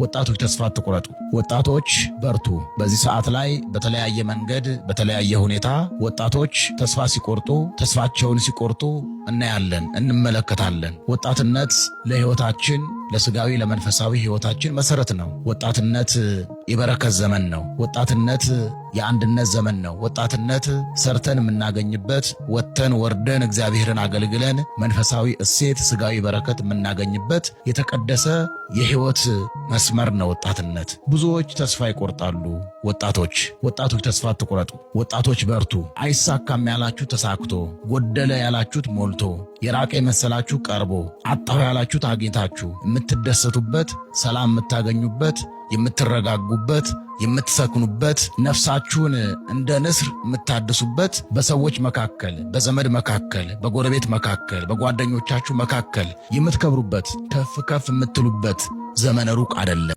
ወጣቶች ተስፋ አትቁረጡ። ወጣቶች በርቱ። በዚህ ሰዓት ላይ በተለያየ መንገድ በተለያየ ሁኔታ ወጣቶች ተስፋ ሲቆርጡ ተስፋቸውን ሲቆርጡ እናያለን፣ እንመለከታለን። ወጣትነት ለሕይወታችን ለስጋዊ ለመንፈሳዊ ሕይወታችን መሰረት ነው። ወጣትነት የበረከት ዘመን ነው። ወጣትነት የአንድነት ዘመን ነው። ወጣትነት ሰርተን የምናገኝበት ወጥተን ወርደን እግዚአብሔርን አገልግለን መንፈሳዊ እሴት ስጋዊ በረከት የምናገኝበት የተቀደሰ የሕይወት መስመር ነው ወጣትነት። ብዙዎች ተስፋ ይቆርጣሉ። ወጣቶች ተስፋ አትቁረጡ። ወጣቶች በርቱ። አይሳካም ያላችሁ ተሳክቶ፣ ጎደለ ያላችሁት ሞልቶ፣ የራቀ የመሰላችሁ ቀርቦ፣ አጣሁ ያላችሁት አግኝታችሁ የምትደሰቱበት፣ ሰላም የምታገኙበት፣ የምትረጋጉበት፣ የምትሰክኑበት፣ ነፍሳችሁን እንደ ንስር የምታድሱበት፣ በሰዎች መካከል፣ በዘመድ መካከል፣ በጎረቤት መካከል፣ በጓደኞቻችሁ መካከል የምትከብሩበት፣ ከፍ ከፍ የምትሉበት ዘመን ሩቅ አይደለም።